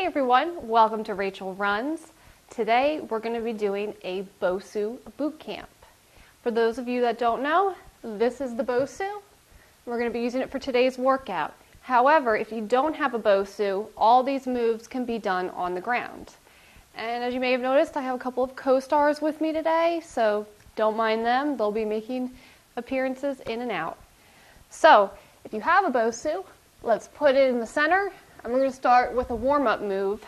everyone, welcome to Rachel Runs. Today we're going to be doing a BOSU Bootcamp. For those of you that don't know, this is the BOSU. We're going to be using it for today's workout. However, if you don't have a BOSU, all these moves can be done on the ground. And as you may have noticed, I have a couple of co-stars with me today, so don't mind them. They'll be making appearances in and out. So, if you have a BOSU, let's put it in the center. I'm going to start with a warm-up move.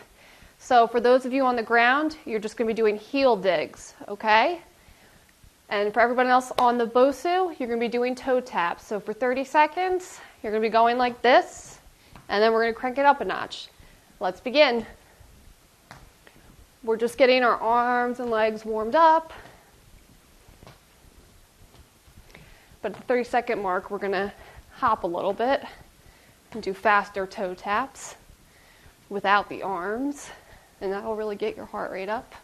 So for those of you on the ground, you're just going to be doing heel digs, okay? And for everyone else on the BOSU, you're going to be doing toe taps. So for 30 seconds, you're going to be going like this, and then we're going to crank it up a notch. Let's begin. We're just getting our arms and legs warmed up. But at the 30-second mark, we're going to hop a little bit and do faster toe taps without the arms, and that'll really get your heart rate up.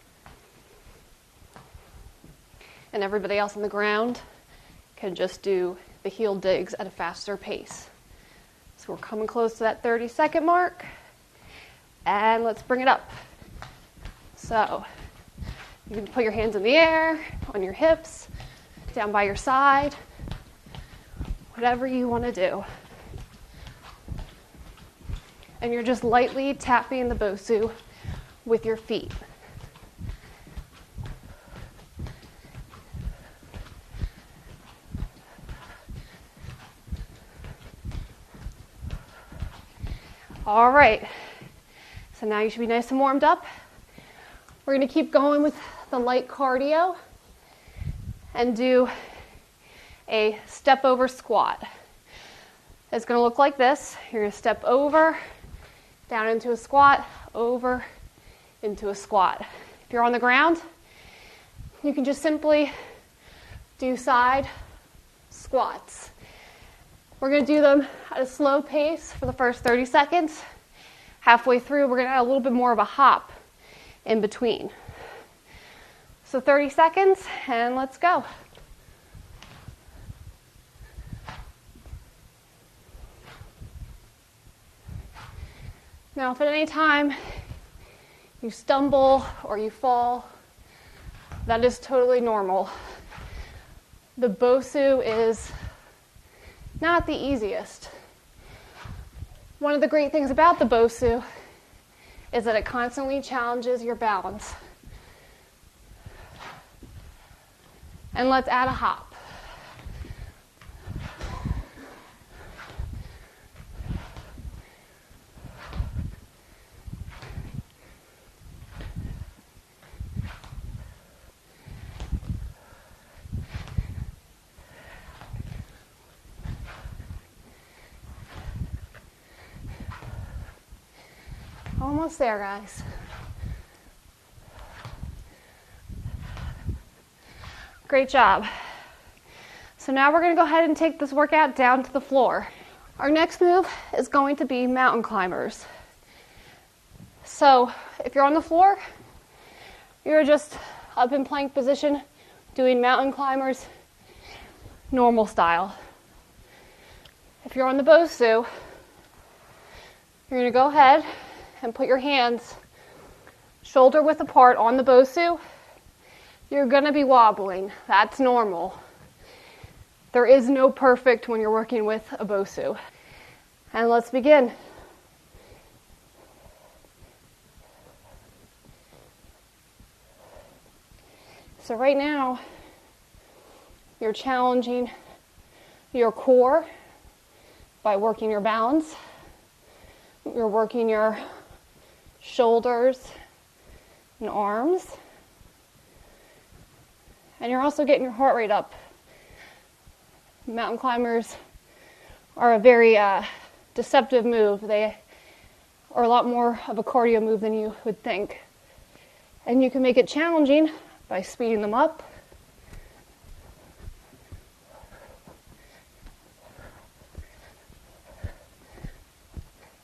And everybody else on the ground can just do the heel digs at a faster pace. So we're coming close to that 30-second mark, and let's bring it up. So you can put your hands in the air, on your hips, down by your side, whatever you want to do. And you're just lightly tapping the BOSU with your feet. All right, so now you should be nice and warmed up. We're going to keep going with the light cardio and do a step over squat. It's going to look like this. You're going to step over, down into a squat, over, into a squat. If you're on the ground, you can just simply do side squats. We're going to do them at a slow pace for the first 30 seconds. Halfway through, we're going to add a little bit more of a hop in between. So 30 seconds, and let's go. Now, if at any time you stumble or you fall, that is totally normal. The BOSU is not the easiest. One of the great things about the BOSU is that it constantly challenges your balance. And let's add a hop. Almost there, guys. Great job. So now we're going to go ahead and take this workout down to the floor. Our next move is going to be mountain climbers. So if you're on the floor, you're just up in plank position doing mountain climbers, normal style. If you're on the BOSU, you're going to go ahead and put your hands shoulder width apart on the BOSU. You're going to be wobbling. That's normal. There is no perfect when you're working with a BOSU. And let's begin. So right now, you're challenging your core by working your balance. You're working your shoulders and arms. And you're also getting your heart rate up. Mountain climbers are a very deceptive move. They are a lot more of a cardio move than you would think. And you can make it challenging by speeding them up.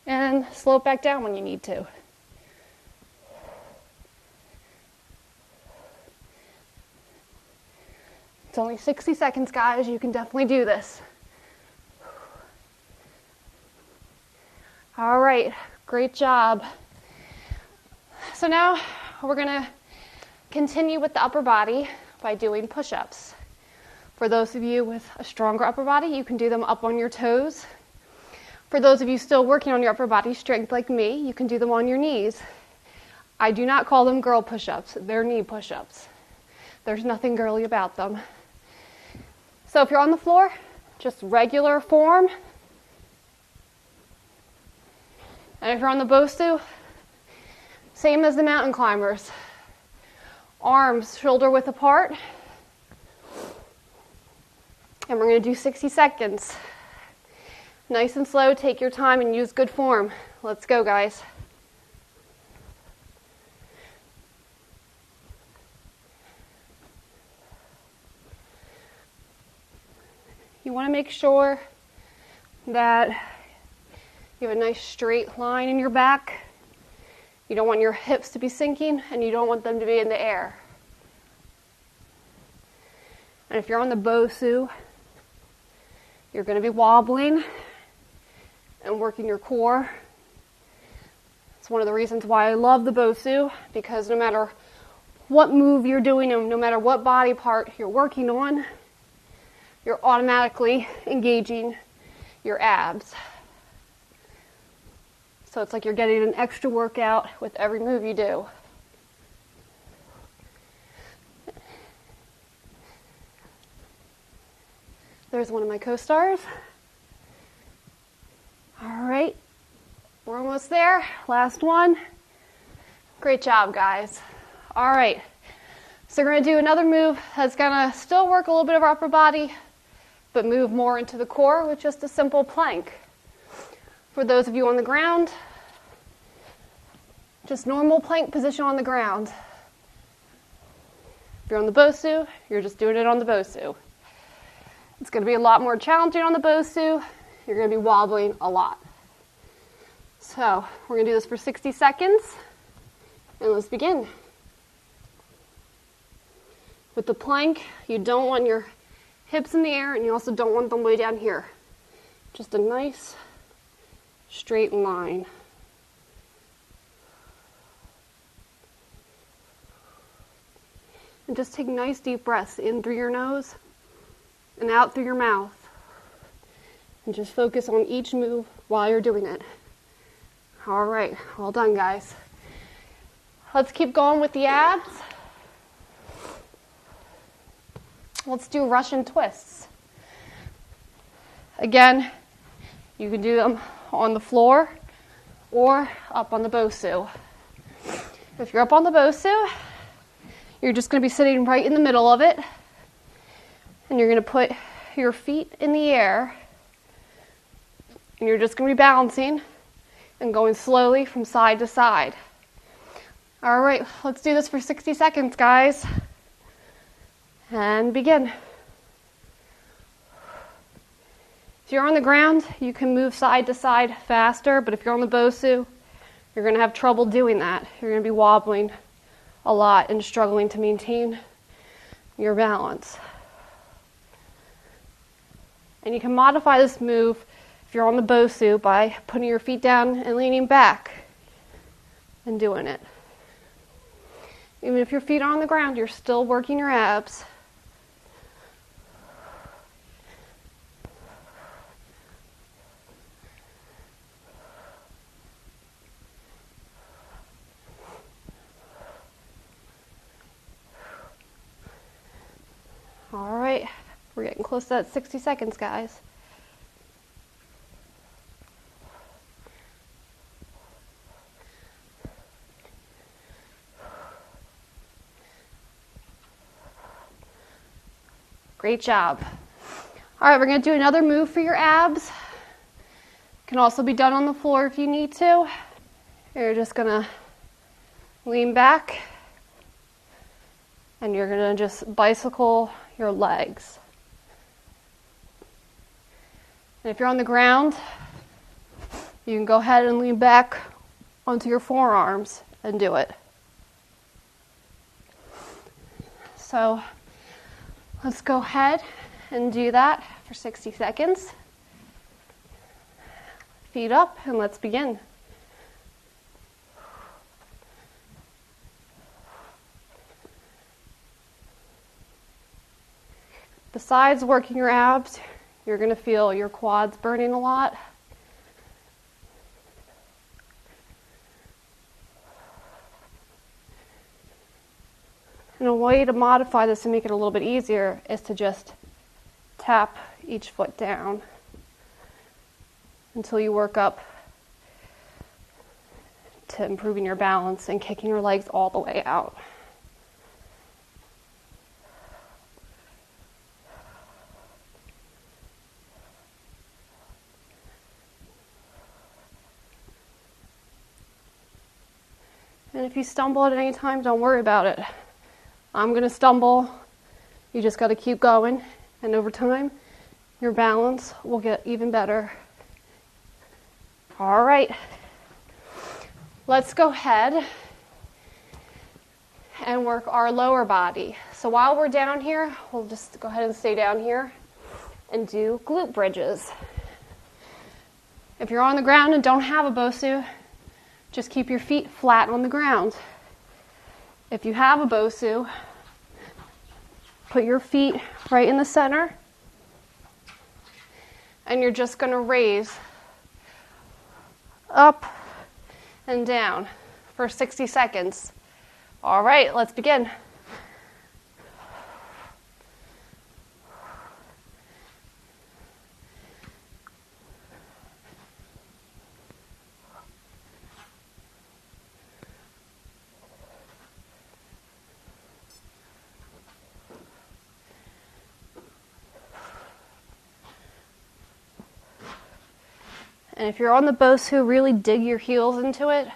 And slow it back down when you need to. It's only 60 seconds, guys. You can definitely do this. All right, great job. So now we're gonna continue with the upper body by doing push-ups. For those of you with a stronger upper body, you can do them up on your toes. For those of you still working on your upper body strength like me, you can do them on your knees. I do not call them girl push-ups, they're knee push-ups. There's nothing girly about them. So if you're on the floor, just regular form. And if you're on the BOSU, same as the mountain climbers. Arms shoulder width apart. And we're going to do 60 seconds. Nice and slow, take your time and use good form. Let's go, guys. You want to make sure that you have a nice straight line in your back. You don't want your hips to be sinking, and you don't want them to be in the air. And if you're on the BOSU, you're going to be wobbling and working your core. It's one of the reasons why I love the BOSU, because no matter what move you're doing and no matter what body part you're working on, you're automatically engaging your abs. So it's like you're getting an extra workout with every move you do. There's one of my co-stars. All right, we're almost there. Last one. Great job, guys. All right, so we're going to do another move that's going to still work a little bit of our upper body, but move more into the core with just a simple plank. For those of you on the ground, just normal plank position on the ground. If you're on the BOSU, you're just doing it on the BOSU. It's going to be a lot more challenging on the BOSU. You're going to be wobbling a lot. So we're going to do this for 60 seconds, and let's begin. With the plank, you don't want your hips in the air, and you also don't want them way down here. Just a nice straight line. And just take nice deep breaths in through your nose and out through your mouth. And just focus on each move while you're doing it. All right, well done, guys. Let's keep going with the abs. Let's do Russian twists. Again, you can do them on the floor or up on the BOSU. If you're up on the BOSU, you're just going to be sitting right in the middle of it, and you're going to put your feet in the air, and you're just going to be balancing and going slowly from side to side. All right, let's do this for 60 seconds, guys. And begin. If you're on the ground, you can move side to side faster, but if you're on the BOSU, you're going to have trouble doing that. You're going to be wobbling a lot and struggling to maintain your balance. And you can modify this move if you're on the BOSU by putting your feet down and leaning back and doing it. Even if your feet are on the ground, you're still working your abs. All right, we're getting close to that 60 seconds, guys. Great job. All right, we're going to do another move for your abs. Can also be done on the floor if you need to. You're just going to lean back, and you're going to just bicycle your legs. And if you're on the ground, you can go ahead and lean back onto your forearms and do it. So let's go ahead and do that for 60 seconds. Feet up, and let's begin. Besides working your abs, you're going to feel your quads burning a lot. And a way to modify this and make it a little bit easier is to just tap each foot down until you work up to improving your balance and kicking your legs all the way out. And if you stumble at any time, don't worry about it. I'm going to stumble. You just got to keep going. And over time, your balance will get even better. All right. Let's go ahead and work our lower body. So while we're down here, we'll just go ahead and stay down here and do glute bridges. If you're on the ground and don't have a BOSU, just keep your feet flat on the ground. If you have a BOSU, put your feet right in the center, and you're just going to raise up and down for 60 seconds. All right, let's begin. And if you're on the BOSU, really dig your heels into it.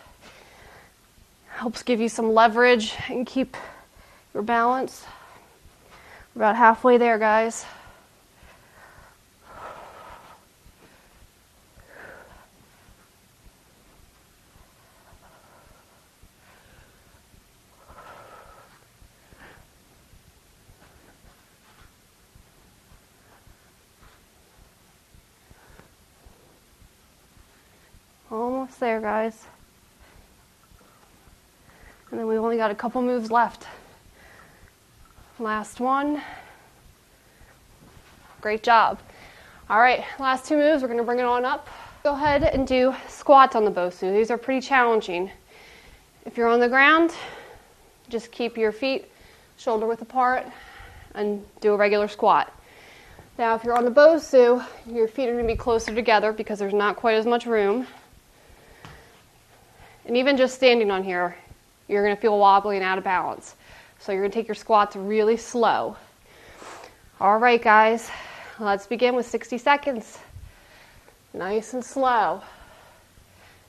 Helps give you some leverage and keep your balance. We're about halfway there, guys. Almost there, guys. And then we've only got a couple moves left. Last one. Great job. All right, last two moves, we're going to bring it on up. Go ahead and do squats on the BOSU. These are pretty challenging. If you're on the ground, just keep your feet shoulder width apart and do a regular squat. Now, if you're on the BOSU, your feet are going to be closer together because there's not quite as much room. And even just standing on here, you're going to feel wobbly and out of balance. So you're going to take your squats really slow. All right, guys, let's begin with 60 seconds. Nice and slow.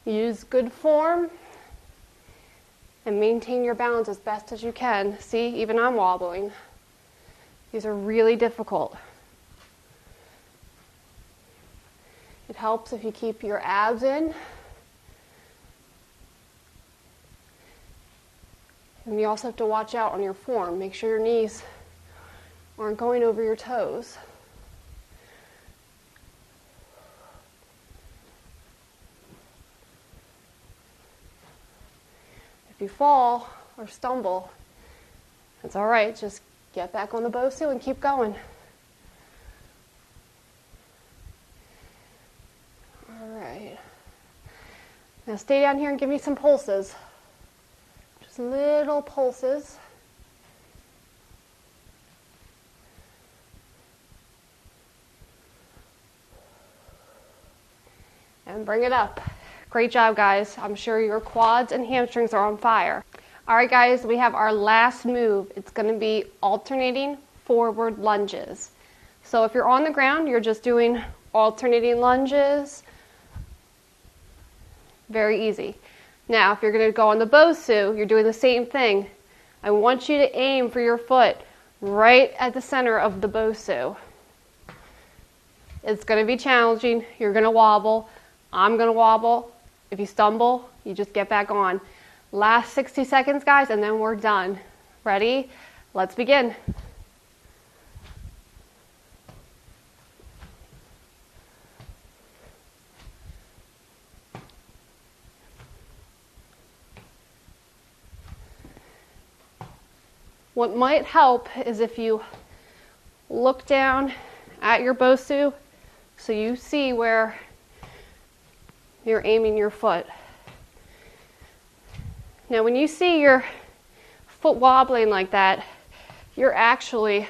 Use good form and maintain your balance as best as you can. See, even I'm wobbling. These are really difficult. It helps if you keep your abs in. And you also have to watch out on your form. Make sure your knees aren't going over your toes. If you fall or stumble, it's all right. Just get back on the BOSU and keep going. All right. Now stay down here and give me some pulses. Just little pulses. And bring it up. Great job, guys. I'm sure your quads and hamstrings are on fire. All right, guys, we have our last move. It's going to be alternating forward lunges. So if you're on the ground, you're just doing alternating lunges. Very easy. Now, if you're going to go on the BOSU, you're doing the same thing. I want you to aim for your foot right at the center of the BOSU. It's going to be challenging. You're going to wobble. I'm going to wobble. If you stumble, you just get back on. Last 60 seconds, guys, and then we're done. Ready? Let's begin. What might help is if you look down at your BOSU so you see where you're aiming your foot. Now when you see your foot wobbling like that, you're actually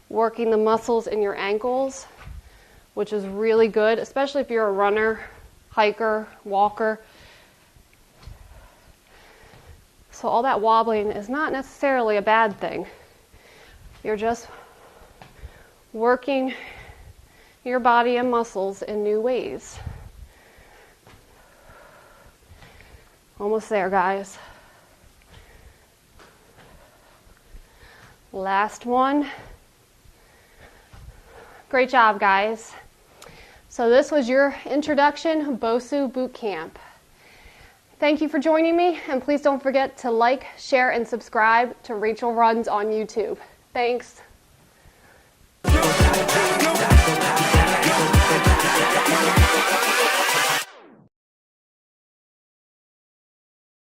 working the muscles in your ankles, which is really good, especially if you're a runner, hiker, walker. So all that wobbling is not necessarily a bad thing. You're just working your body and muscles in new ways. Almost there, guys. Last one. Great job, guys. So this was your introduction BOSU Bootcamp. Thank you for joining me, and please don't forget to like, share, and subscribe to Rachel Runs on YouTube. Thanks.